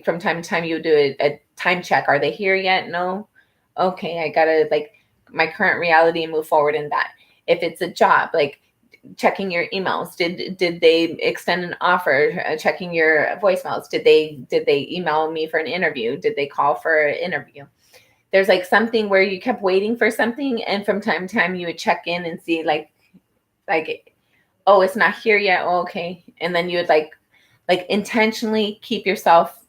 from time to time you would do a time check. Are they here yet? No. Okay, I gotta like my current reality and move forward in that. If it's a job, like checking your emails, did they extend an offer? Checking your voicemails, did they email me for an interview? Did they call for an interview? There's like something where you kept waiting for something, and from time to time you would check in and see like oh, it's not here yet. Oh, okay. And then you would like intentionally keep yourself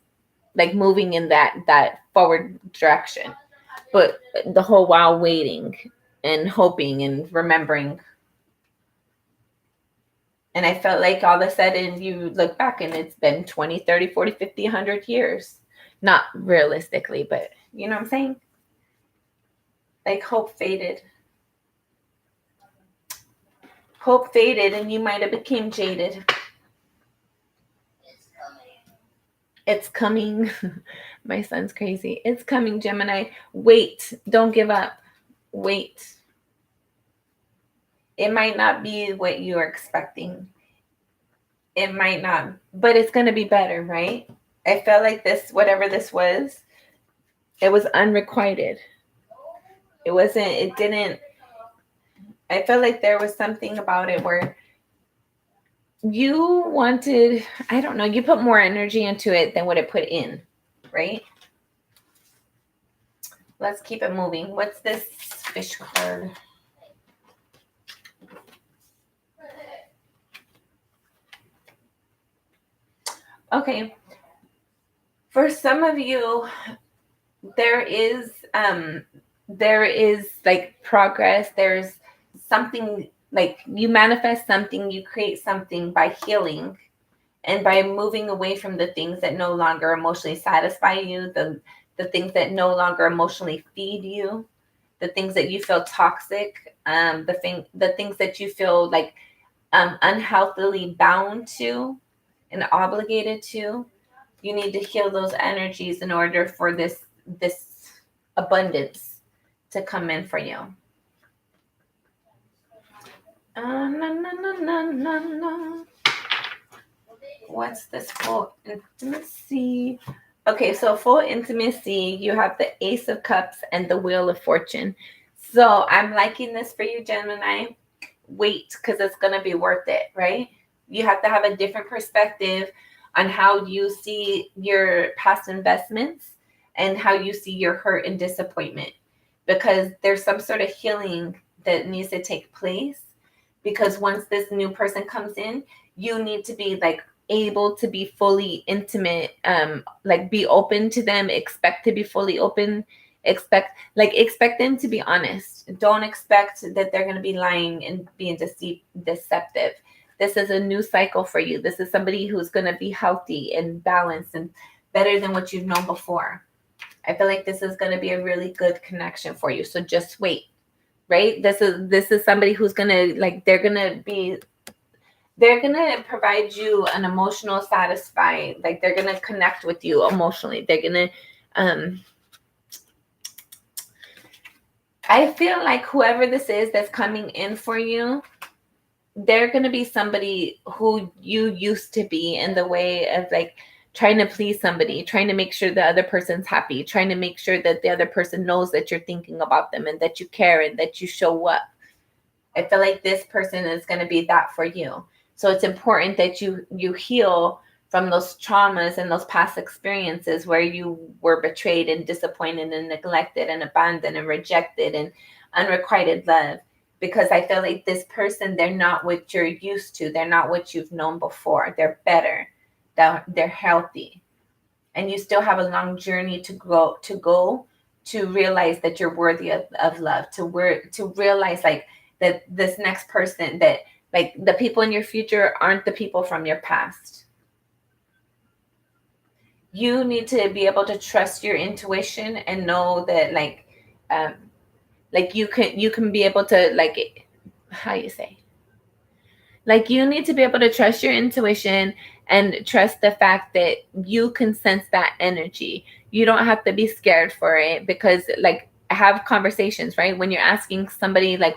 like moving in that forward direction, but the whole while waiting and hoping and remembering And I felt like all of a sudden you look back and it's been 20, 30, 40, 50, 100 years. Not realistically, but you know what I'm saying? Like hope faded. Hope faded and you might have became jaded. It's coming. My son's crazy. It's coming, Gemini. Wait. Don't give up. Wait. It might not be what you're expecting. It might not, but it's going to be better, right? I felt like this, whatever this was, it was unrequited. It wasn't, it didn't, I felt like there was something about it where you wanted, I don't know, you put more energy into it than what it put in, right? Let's keep it moving. What's this fish card? Okay. For some of you, there is like progress. There's something like you manifest something, you create something by healing and by moving away from the things that no longer emotionally satisfy you, the things that no longer emotionally feed you, the things that you feel toxic, the things that you feel like unhealthily bound to and obligated to. You need to heal those energies in order for this abundance to come in for you. No, no, no, no, no, no. What's this full intimacy? Okay, so full intimacy, you have the Ace of Cups and the Wheel of Fortune. So I'm liking this for you, Gemini. Wait, because it's going to be worth it, right? You have to have a different perspective on how you see your past investments and how you see your hurt and disappointment, because there's some sort of healing that needs to take place. Because once this new person comes in, you need to be like able to be fully intimate, like be open to them, expect to be fully open, expect them to be honest. Don't expect that they're going to be lying and being deceptive. This is a new cycle for you. This is somebody who's going to be healthy and balanced and better than what you've known before. I feel like this is going to be a really good connection for you. So just wait, right? This is somebody who's going to like, they're going to provide you an emotional satisfy. Like they're going to connect with you emotionally. They're going to, I feel like whoever this is that's coming in for you, they're going to be somebody who you used to be, in the way of like trying to please somebody, trying to make sure the other person's happy, trying to make sure that the other person knows that you're thinking about them and that you care and that you show up. I feel like this person is going to be that for you. So it's important that you heal from those traumas and those past experiences where you were betrayed and disappointed and neglected and abandoned and rejected and unrequited love. Because I feel like this person, they're not what you're used to. They're not what you've known before. They're better. They're healthy. And you still have a long journey to go to realize that you're worthy of love, to realize like that this next person, that like the people in your future aren't the people from your past. You need to be able to trust your intuition and know that like you can be able to like, how you say, like you need to be able to trust your intuition and trust the fact that you can sense that energy. You don't have to be scared for it, because like have conversations, right? When you're asking somebody like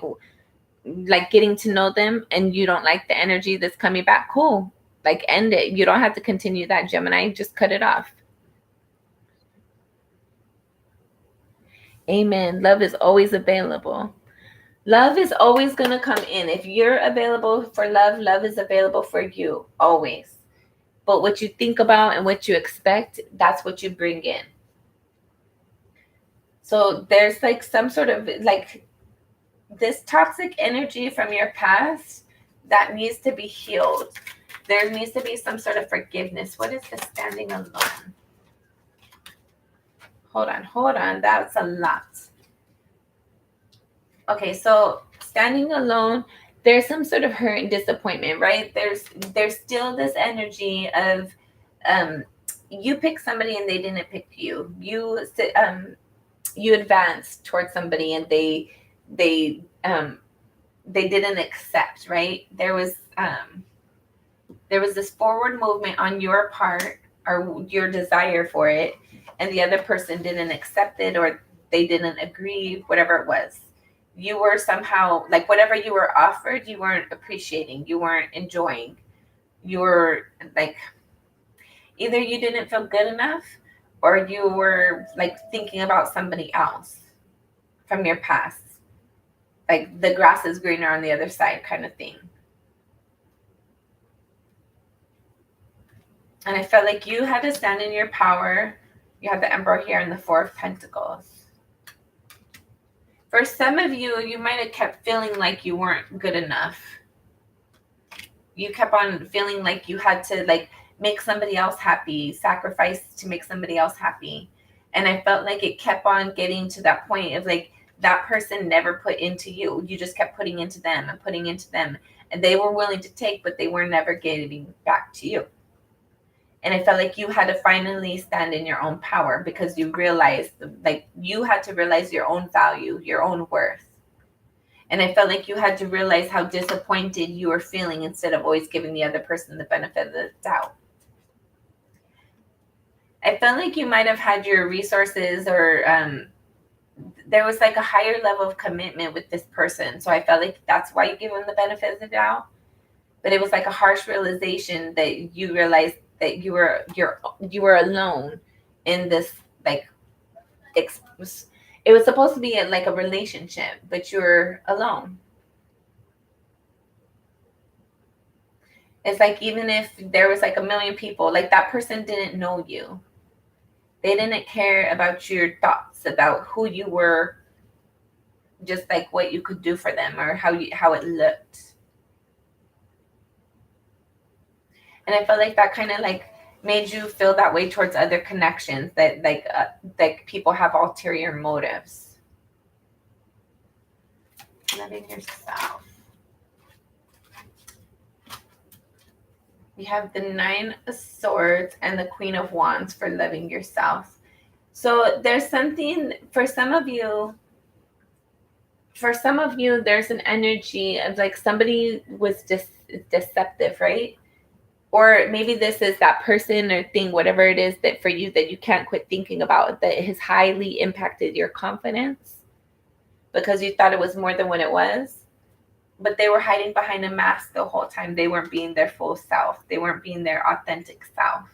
getting to know them and you don't like the energy that's coming back, cool, like end it. You don't have to continue that, Gemini. Just cut it off. Amen. Love is always available. Love is always going to come in. If you're available for love, love is available for you always. But what you think about and what you expect, that's what you bring in. So there's like some sort of like this toxic energy from your past that needs to be healed. There needs to be some sort of forgiveness. What is the standing alone? Hold on. That's a lot. Okay, so standing alone, there's some sort of hurt and disappointment, right? There's still this energy of you pick somebody and they didn't pick you. You advanced towards somebody and they didn't accept, right? There was this forward movement on your part or your desire for it, and the other person didn't accept it or they didn't agree, whatever it was. You were somehow like whatever you were offered, you weren't appreciating, you weren't enjoying. You were like either you didn't feel good enough or you were like thinking about somebody else from your past. Like the grass is greener on the other side kind of thing. And I felt like you had to stand in your power. You have the Emperor here and the Four of Pentacles. For some of you, you might have kept feeling like you weren't good enough. You kept on feeling like you had to like make somebody else happy, sacrifice to make somebody else happy. And I felt like it kept on getting to that point of like that person never put into you. You just kept putting into them and putting into them. And they were willing to take, but they were never getting back to you. And I felt like you had to finally stand in your own power because you realized, like, you had to realize your own value, your own worth. And I felt like you had to realize how disappointed you were feeling instead of always giving the other person the benefit of the doubt. I felt like you might have had your resources or there was like a higher level of commitment with this person. So I felt like that's why you give them the benefit of the doubt. But it was like a harsh realization that you realized that you were alone in this like it was supposed to be like a relationship, but you're alone. It's like even if there was like a million people, like that person didn't know you. They didn't care about your thoughts, about who you were, just like what you could do for them or how it looked. And I felt like that kind of like made you feel that way towards other connections, that like people have ulterior motives. Loving yourself. You have the Nine of Swords and the Queen of Wands for loving yourself. So there's something for some of you, there's an energy of like somebody was just deceptive, right? Or maybe this is that person or thing, whatever it is that for you that you can't quit thinking about, that has highly impacted your confidence because you thought it was more than what it was. But they were hiding behind a mask the whole time. They weren't being their full self. They weren't being their authentic self.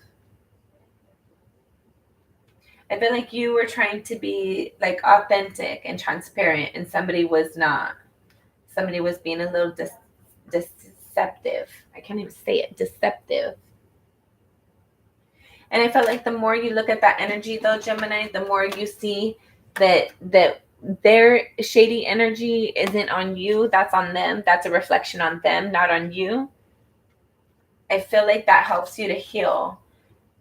I feel like you were trying to be like authentic and transparent and somebody was not. Somebody was being a little deceptive. I can't even say it. Deceptive. And I felt like the more you look at that energy though, Gemini, the more you see that their shady energy isn't on you. That's on them. That's a reflection on them, not on you. I feel like that helps you to heal.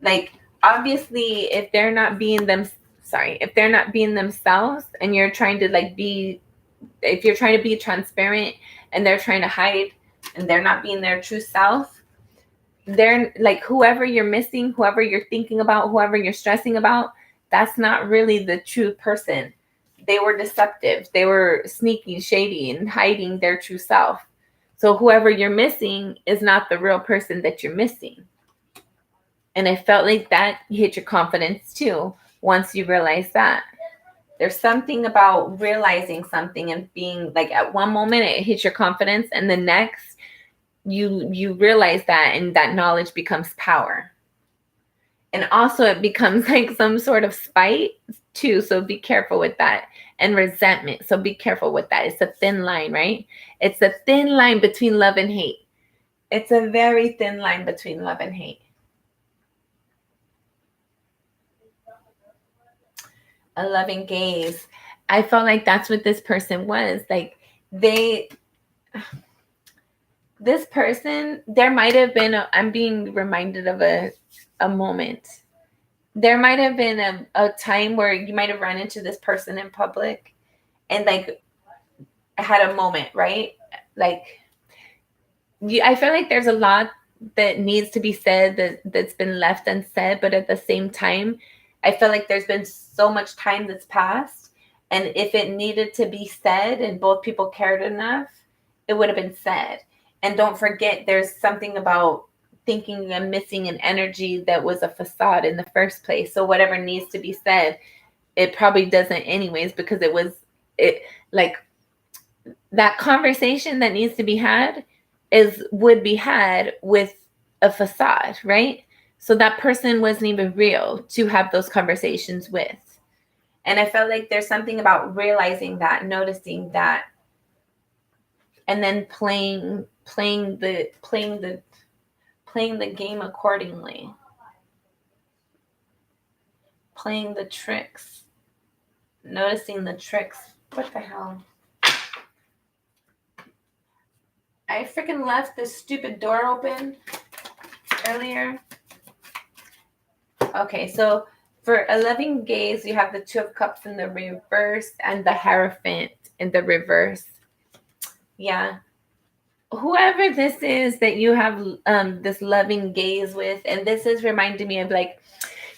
Like obviously if they're not being themselves and you're trying to like be, if you're trying to be transparent and they're trying to hide and they're not being their true self, they're like whoever you're missing, whoever you're thinking about, whoever you're stressing about, that's not really the true person. They were deceptive. They were sneaky, shady, and hiding their true self. So whoever you're missing is not the real person that you're missing. And I felt like that hit your confidence too once you realize that. There's something about realizing something and being like at one moment it hits your confidence and the next you realize that and that knowledge becomes power. And also it becomes like some sort of spite too. So be careful with that. And resentment. So be careful with that. It's a thin line, right? It's a thin line between love and hate. It's a very thin line between love and hate. A loving gaze. I felt like that's what this person was. Like this person, there might have been, I'm being reminded of a moment. There might have been a time where you might have run into this person in public and like had a moment, right? Like I feel like there's a lot that needs to be said that's been left unsaid, but at the same time, I feel like there's been so much time that's passed, and if it needed to be said and both people cared enough, it would have been said. And don't forget, there's something about thinking and missing an energy that was a facade in the first place. So whatever needs to be said, it probably doesn't anyways, because it like that conversation that needs to be had would be had with a facade, right? So that person wasn't even real to have those conversations with. And I felt like there's something about realizing that, noticing that, and then playing the game accordingly, playing the tricks, noticing the tricks. What the hell? I freaking left this stupid door open earlier. Okay, so for a loving gaze, you have the Two of Cups in the reverse and the Hierophant in the reverse. Yeah. Whoever this is that you have this loving gaze with, and this is reminding me of like,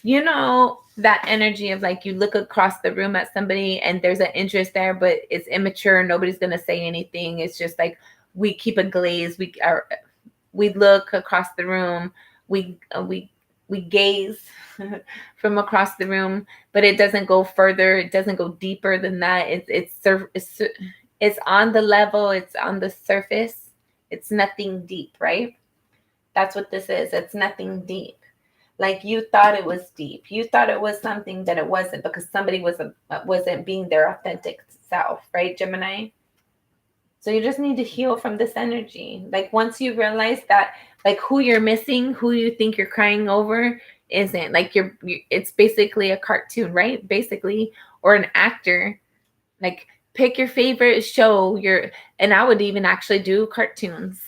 you know, that energy of like you look across the room at somebody and there's an interest there, but it's immature. Nobody's gonna say anything. It's just like we keep a glaze. We look across the room. We gaze from across the room, but it doesn't go further. It doesn't go deeper than that. It's on the level. It's on the surface. It's nothing deep, right? That's what this is. It's nothing deep. Like you thought it was deep. You thought it was something that it wasn't because somebody wasn't being their authentic self, right, Gemini? So you just need to heal from this energy. Like once you realize that, like who you're missing, who you think you're crying over, isn't like it's basically a cartoon, right? Basically, or an actor. Like pick your favorite show. And I would even actually do cartoons.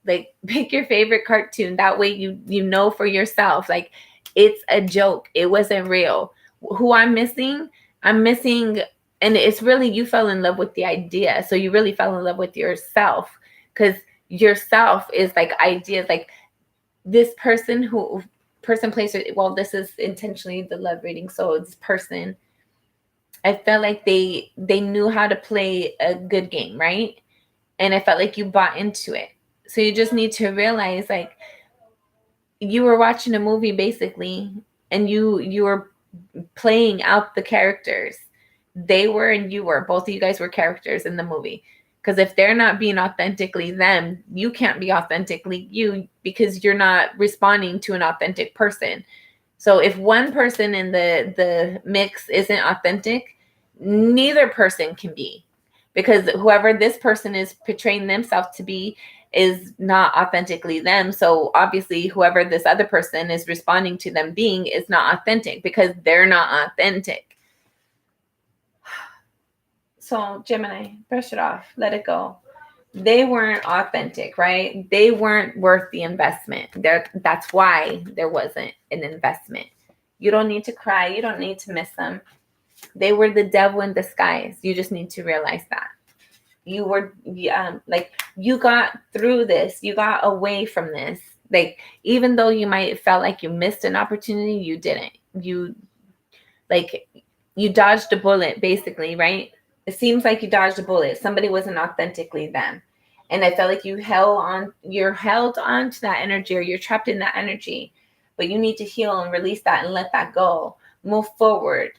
Like pick your favorite cartoon. That way you know for yourself. Like it's a joke. It wasn't real. Who I'm missing, and it's really you fell in love with the idea. So you really fell in love with yourself because yourself is like ideas like this person plays it. Well, this is intentionally the love reading. So this person, I felt like they knew how to play a good game, right? And I felt like you bought into it. So you just need to realize like you were watching a movie basically and you were playing out the characters. They were and you were. Both of you guys were characters in the movie. Because if they're not being authentically them, you can't be authentically you because you're not responding to an authentic person. So if one person in the mix isn't authentic, neither person can be. Because whoever this person is portraying themselves to be is not authentically them. So obviously whoever this other person is responding to them being is not authentic because they're not authentic. So Gemini, brush it off, let it go. They weren't authentic, right? They weren't worth the investment. That's why there wasn't an investment. You don't need to cry. You don't need to miss them. They were the devil in disguise. You just need to realize that. You were like you got through this. You got away from this. Like even though you might have felt like you missed an opportunity, you didn't. You dodged a bullet basically, right? It seems like you dodged a bullet. Somebody wasn't authentically them. And I felt like you're held on to that energy or you're trapped in that energy. But you need to heal and release that and let that go. Move forward.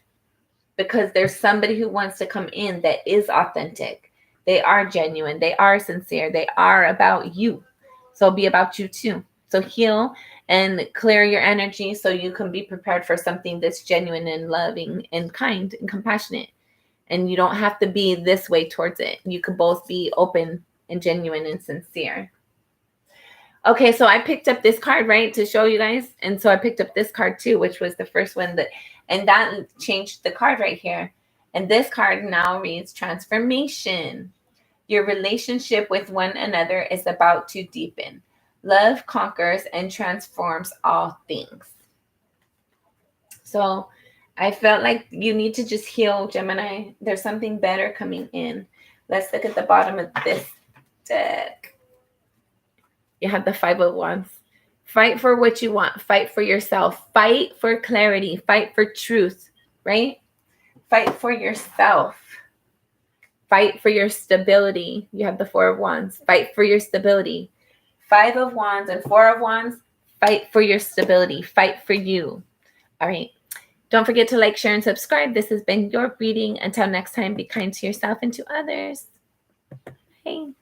Because there's somebody who wants to come in that is authentic. They are genuine. They are sincere. They are about you. So be about you too. So heal and clear your energy so you can be prepared for something that's genuine and loving and kind and compassionate. And you don't have to be this way towards it. You could both be open and genuine and sincere. Okay, so I picked up this card, right, to show you guys. And so I picked up this card too, which was the first one and that changed the card right here. And this card now reads transformation. Your relationship with one another is about to deepen. Love conquers and transforms all things. So I felt like you need to just heal, Gemini. There's something better coming in. Let's look at the bottom of this deck. You have the Five of Wands. Fight for what you want. Fight for yourself. Fight for clarity. Fight for truth, right? Fight for yourself. Fight for your stability. You have the Four of Wands. Fight for your stability. Five of Wands and Four of Wands. Fight for your stability. Fight for you. All right. Don't forget to like, share, and subscribe. This has been your reading. Until next time, be kind to yourself and to others. Hey.